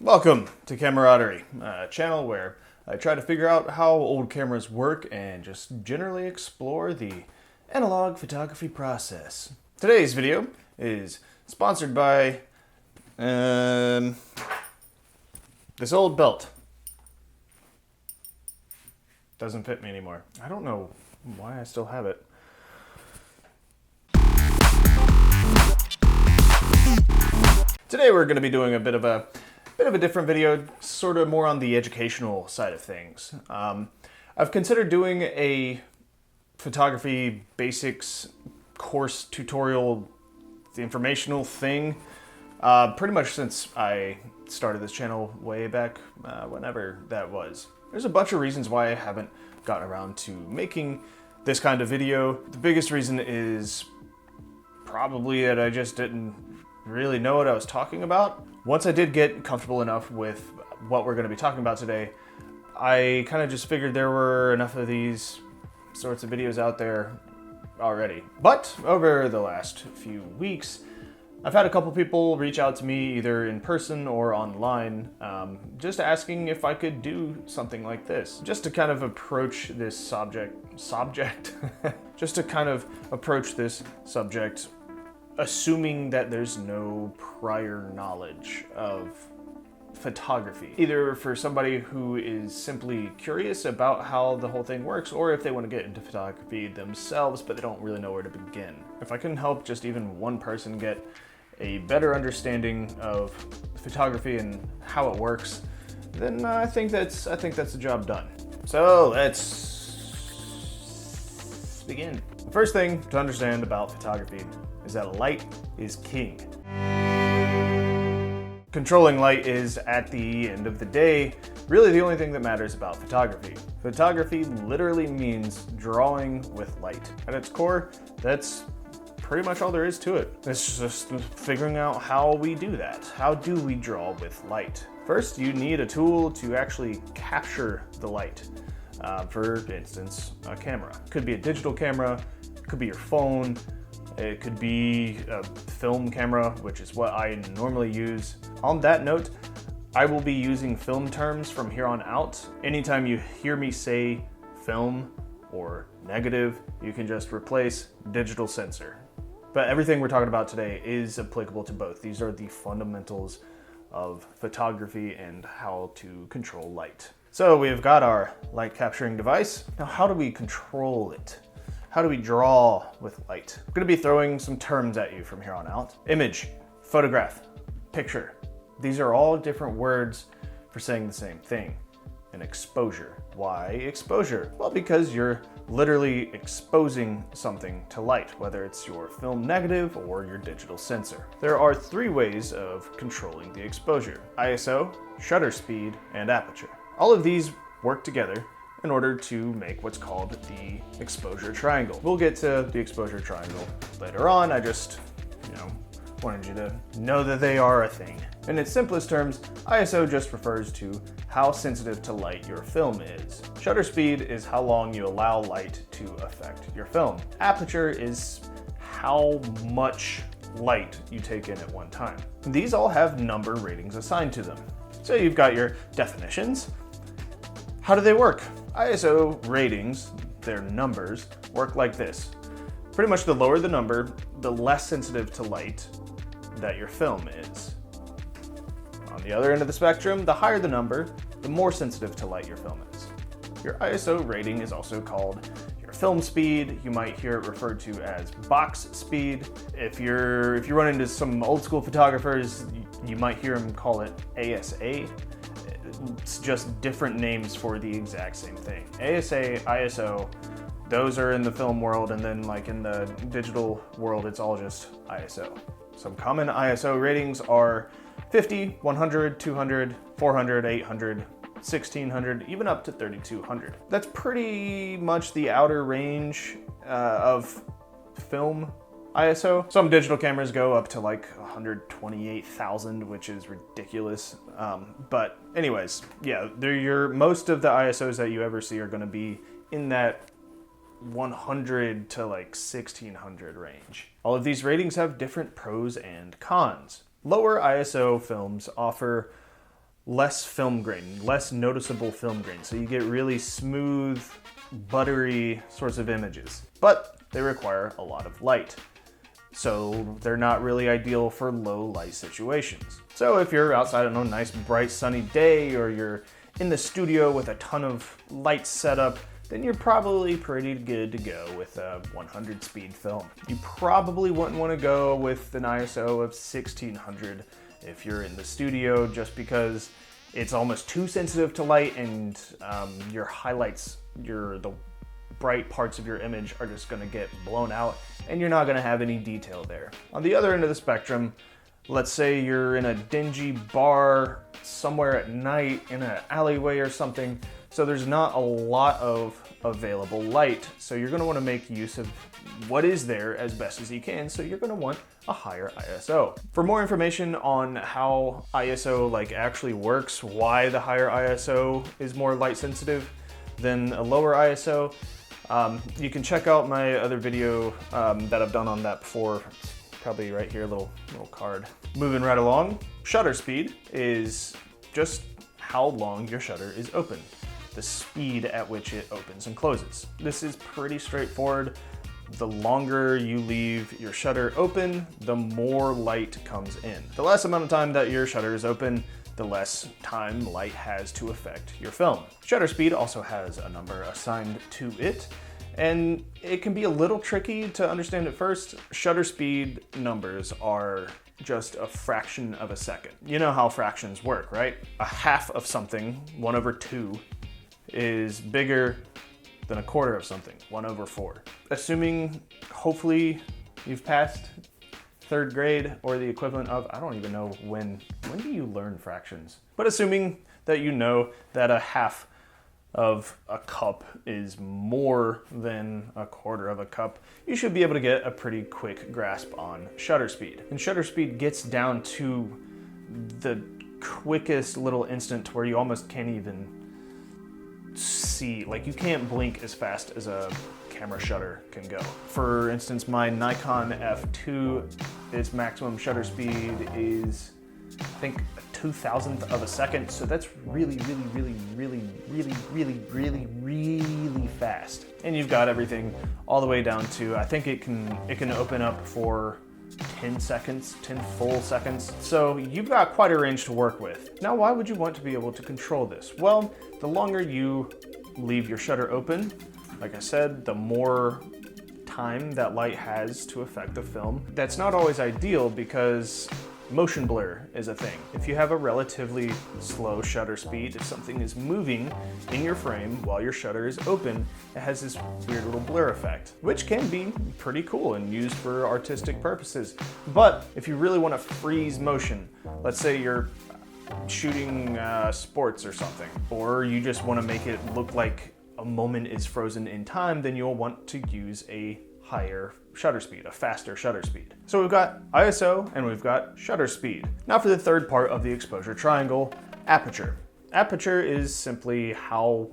Welcome to Camaraderie, a channel where I try to figure out how old cameras work and just generally explore the analog photography process. Today's video is sponsored by this old belt. Doesn't fit me anymore. I don't know why I still have it. Today we're going to be doing a bit of a different video, sort of more on the educational side of things. I've considered doing a photography basics course tutorial informational thing pretty much since I started this channel way back whenever that was. There's a bunch of reasons why I haven't gotten around to making this kind of video. The biggest reason is probably that I just didn't really know what I was talking about. Once I did get comfortable enough with what we're going to be talking about today, I kind of just figured there were enough of these sorts of videos out there already. But over the last few weeks, I've had a couple people reach out to me either in person or online, just asking if I could do something like this. Just to kind of approach this subject, assuming that there's no prior knowledge of photography. Either for somebody who is simply curious about how the whole thing works, or if they want to get into photography themselves, but they don't really know where to begin. If I can help just even one person get a better understanding of photography and how it works, then I think that's the job done. So let's begin. The first thing to understand about photography is that light is king. Controlling light is, at the end of the day, really the only thing that matters about photography. Photography literally means drawing with light. At its core, that's pretty much all there is to it. It's just figuring out how we do that. How do we draw with light? First, you need a tool to actually capture the light. For instance, a camera. It could be a digital camera, it could be your phone, it could be a film camera, which is what I normally use. On that note, I will be using film terms from here on out. Anytime you hear me say film or negative, you can just replace digital sensor. But everything we're talking about today is applicable to both. These are the fundamentals of photography and how to control light. So we've got our light capturing device. Now, how do we control it? How do we draw with light? I'm gonna be throwing some terms at you from here on out. Image, photograph, picture. These are all different words for saying the same thing. And exposure. Why exposure? Well, because you're literally exposing something to light, whether it's your film negative or your digital sensor. There are three ways of controlling the exposure: ISO, shutter speed, and aperture. All of these work together in order to make what's called the exposure triangle. We'll get to the exposure triangle later on. I just, wanted you to know that they are a thing. In its simplest terms, ISO just refers to how sensitive to light your film is. Shutter speed is how long you allow light to affect your film. Aperture is how much light you take in at one time. These all have number ratings assigned to them. So you've got your definitions. How do they work? ISO ratings, their numbers, work like this. Pretty much the lower the number, the less sensitive to light that your film is. On the other end of the spectrum, the higher the number, the more sensitive to light your film is. Your ISO rating is also called your film speed. You might hear it referred to as box speed. If you run into some old school photographers, you might hear them call it ASA. It's just different names for the exact same thing. ASA, ISO, those are in the film world, and then like in the digital world, it's all just ISO. Some common ISO ratings are 50, 100, 200, 400, 800, 1600, even up to 3200. That's pretty much the outer range of film ISO. Some digital cameras go up to like 128,000, which is ridiculous. But anyways, yeah, most of the ISOs that you ever see are going to be in that 100 to like 1600 range. All of these ratings have different pros and cons. Lower ISO films offer less film grain, less noticeable film grain. So you get really smooth, buttery sorts of images. But they require a lot of light. So they're not really ideal for low light situations. So if you're outside on a nice bright sunny day, or you're in the studio with a ton of lights set up, then you're probably pretty good to go with a 100 speed film. You probably wouldn't want to go with an ISO of 1600 if you're in the studio, just because it's almost too sensitive to light, and your highlights, the bright parts of your image are just going to get blown out, and you're not going to have any detail there. On the other end of the spectrum, let's say you're in a dingy bar somewhere at night in an alleyway or something, so there's not a lot of available light, so you're going to want to make use of what is there as best as you can, so you're going to want a higher ISO. For more information on how ISO actually works, why the higher ISO is more light sensitive than a lower ISO, you can check out my other video that I've done on that before. It's probably right here, little card. Moving right along, shutter speed is just how long your shutter is open, the speed at which it opens and closes. This is pretty straightforward. The longer you leave your shutter open, the more light comes in. The less amount of time that your shutter is open, the less time light has to affect your film. Shutter speed also has a number assigned to it, and it can be a little tricky to understand at first. Shutter speed numbers are just a fraction of a second. You know how fractions work, right? A half of something, 1/2, is bigger than a quarter of something, 1/4. Assuming, hopefully, you've passed 3rd grade or the equivalent of, I don't even know when do you learn fractions? But assuming that you know that a half of a cup is more than a quarter of a cup, you should be able to get a pretty quick grasp on shutter speed. And shutter speed gets down to the quickest little instant to where you almost can't even see, you can't blink as fast as a camera shutter can go. For instance, my Nikon F2, its maximum shutter speed is, I think, a 2,000th of a second. So that's really fast. And you've got everything all the way down to, I think it can open up for 10 seconds, 10 full seconds. So you've got quite a range to work with. Now, why would you want to be able to control this? Well, the longer you leave your shutter open, like I said, the more time that light has to affect the film. That's not always ideal because motion blur is a thing. If you have a relatively slow shutter speed, if something is moving in your frame while your shutter is open, it has this weird little blur effect, which can be pretty cool and used for artistic purposes. But if you really want to freeze motion, let's say you're shooting sports or something, or you just want to make it look like a moment is frozen in time, then you'll want to use a higher shutter speed, a faster shutter speed. So we've got ISO and we've got shutter speed. Now for the third part of the exposure triangle, aperture. Aperture is simply how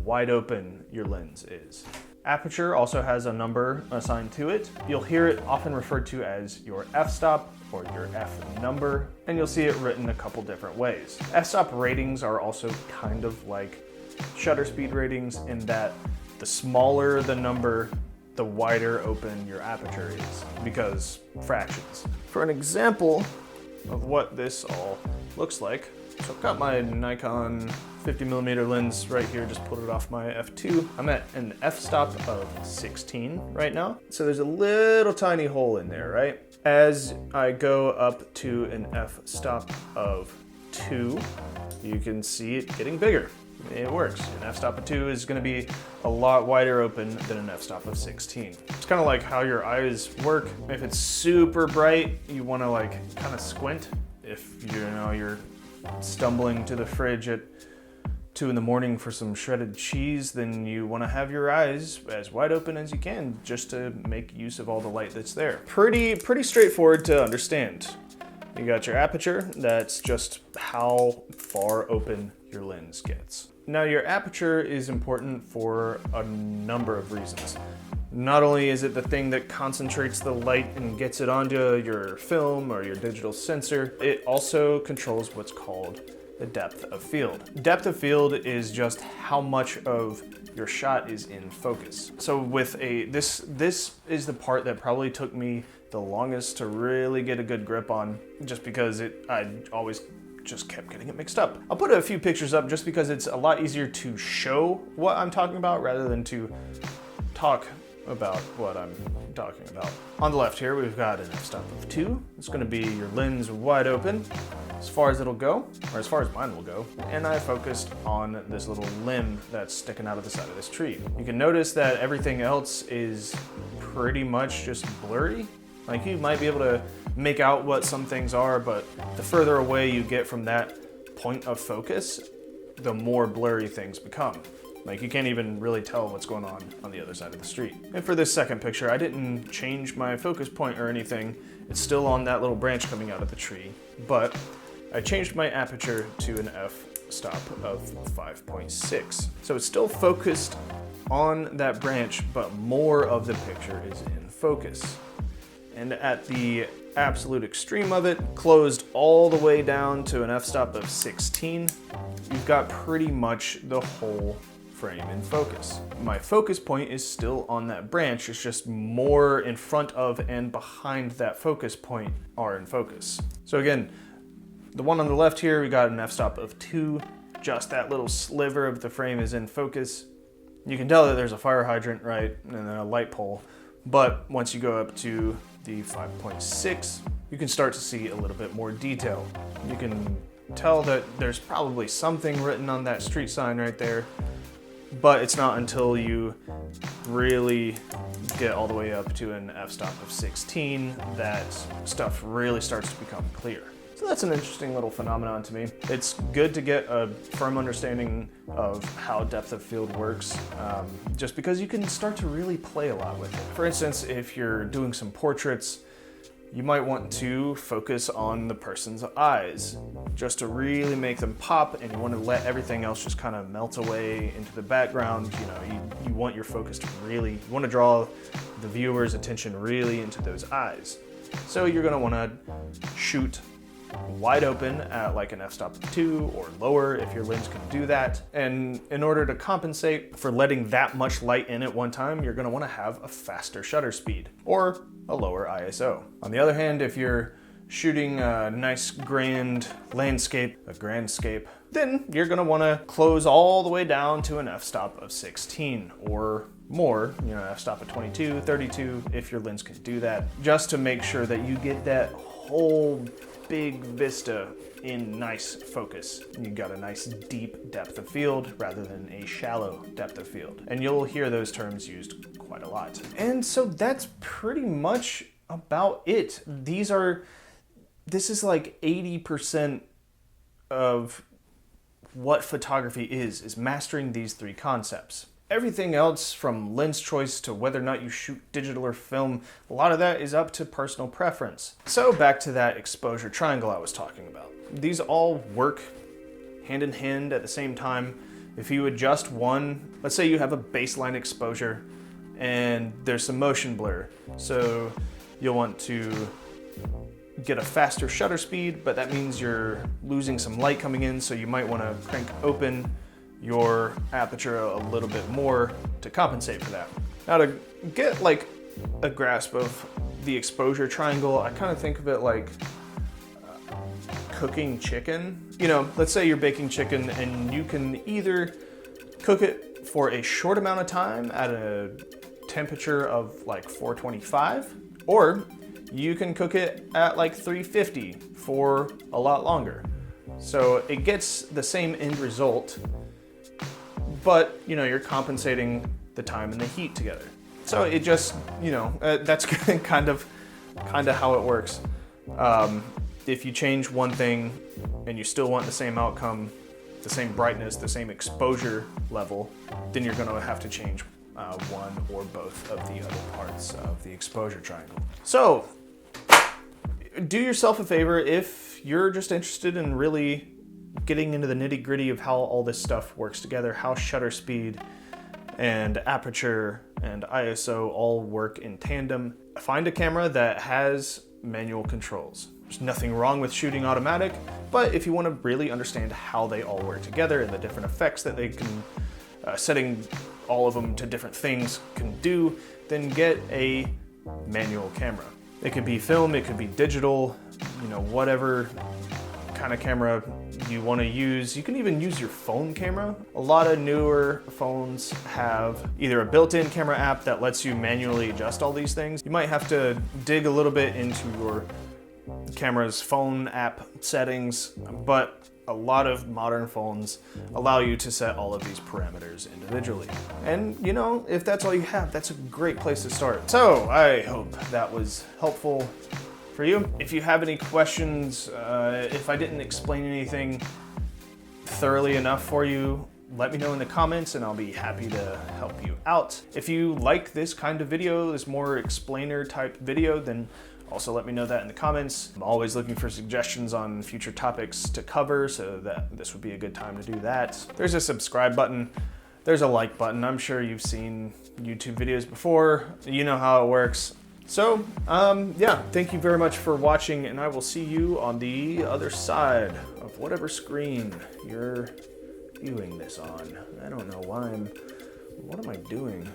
wide open your lens is. Aperture also has a number assigned to it. You'll hear it often referred to as your f-stop or your f number, and you'll see it written a couple different ways. F-stop ratings are also kind of like shutter speed ratings in that the smaller the number, the wider open your aperture is, because fractions. For an example of what this all looks like, so I've got my Nikon 50mm lens right here, just pulled it off my f2. I'm at an f-stop of 16 right now. So there's a little tiny hole in there, right? As I go up to an f-stop of 2, you can see it getting bigger. It works. An f-stop of 2 is going to be a lot wider open than an f-stop of 16. It's kind of like how your eyes work. If it's super bright, you want to kind of squint. If you're stumbling to the fridge at 2 in the morning for some shredded cheese, then you want to have your eyes as wide open as you can just to make use of all the light that's there. Pretty straightforward to understand. You got your aperture, that's just how far open your lens gets. Now your aperture is important for a number of reasons. Not only is it the thing that concentrates the light and gets it onto your film or your digital sensor, it also controls what's called the depth of field. Depth of field is just how much of your shot is in focus. So with this is the part that probably took me the longest to really get a good grip on, just because I always just kept getting it mixed up. I'll put a few pictures up just because it's a lot easier to show what I'm talking about rather than to talk about what I'm talking about. On the left here, we've got an f-stop of 2. It's gonna be your lens wide open as far as it'll go, or as far as mine will go. And I focused on this little limb that's sticking out of the side of this tree. You can notice that everything else is pretty much just blurry. Like, you might be able to make out what some things are, but the further away you get from that point of focus, the more blurry things become. Like, you can't even really tell what's going on the other side of the street. And for this second picture, I didn't change my focus point or anything. It's still on that little branch coming out of the tree, but I changed my aperture to an f-stop of 5.6. So it's still focused on that branch, but more of the picture is in focus. And at the absolute extreme of it, closed all the way down to an f-stop of 16, you've got pretty much the whole frame in focus. My focus point is still on that branch, it's just more in front of and behind that focus point are in focus. So again, the one on the left here, we got an f-stop of 2, just that little sliver of the frame is in focus. You can tell that there's a fire hydrant, right, and then a light pole, but once you go up to the 5.6, you can start to see a little bit more detail. You can tell that there's probably something written on that street sign right there, but it's not until you really get all the way up to an f-stop of 16 that stuff really starts to become clear. So that's an interesting little phenomenon to me. It's good to get a firm understanding of how depth of field works, just because you can start to really play a lot with it. For instance, if you're doing some portraits, you might want to focus on the person's eyes just to really make them pop, and you want to let everything else just kind of melt away into the background. You know, you want your focus to really, you want to draw the viewer's attention really into those eyes. So you're going to want to shoot wide open at like an f-stop of 2 or lower if your lens can do that. And in order to compensate for letting that much light in at one time, you're going to want to have a faster shutter speed or a lower ISO. On the other hand, if you're shooting a nice grand landscape, a grandscape, then you're going to want to close all the way down to an f-stop of 16 or more, you know, f-stop of 22, 32, if your lens can do that, just to make sure that you get that whole big vista in nice focus. You got a nice deep depth of field rather than a shallow depth of field. And you'll hear those terms used quite a lot. And so that's pretty much about it. This is like 80% of what photography is mastering these 3 concepts. Everything else, from lens choice to whether or not you shoot digital or film, a lot of that is up to personal preference. So back to that exposure triangle I was talking about. These all work hand in hand at the same time. If you adjust one, let's say you have a baseline exposure and there's some motion blur. So you'll want to get a faster shutter speed, but that means you're losing some light coming in, so you might want to crank open your aperture a little bit more to compensate for that. Now, to get like a grasp of the exposure triangle, I kind of think of it like cooking chicken. You know, let's say you're baking chicken and you can either cook it for a short amount of time at a temperature of like 425, or you can cook it at like 350 for a lot longer. So it gets the same end result, but you know, you're compensating the time and the heat together. So it just, you know, that's kind of how it works. If you change one thing and you still want the same outcome, the same brightness, the same exposure level, then you're going to have to change one or both of the other parts of the exposure triangle. So do yourself a favor if you're just interested in really getting into the nitty-gritty of how all this stuff works together, how shutter speed and aperture and ISO all work in tandem. Find a camera that has manual controls. There's nothing wrong with shooting automatic, But if you want to really understand how they all work together and the different effects that they can, setting all of them to different things can do, then get a manual camera. It could be film, it could be digital, you know, whatever kind of camera you want to use. You can even use your phone camera. A lot of newer phones have either a built-in camera app that lets you manually adjust all these things. You might have to dig a little bit into your camera's phone app settings, but a lot of modern phones allow you to set all of these parameters individually. And you know, if that's all you have, that's a great place to start. So I hope that was helpful for you. If you have any questions, if I didn't explain anything thoroughly enough for you, let me know in the comments and I'll be happy to help you out. If you like this kind of video, this more explainer type video, then also let me know that in the comments. I'm always looking for suggestions on future topics to cover, so that this would be a good time to do that. There's a subscribe button. There's a like button. I'm sure you've seen YouTube videos before. You know how it works. So, yeah, thank you very much for watching, and I will see you on the other side of whatever screen you're viewing this on. I don't know why what am I doing?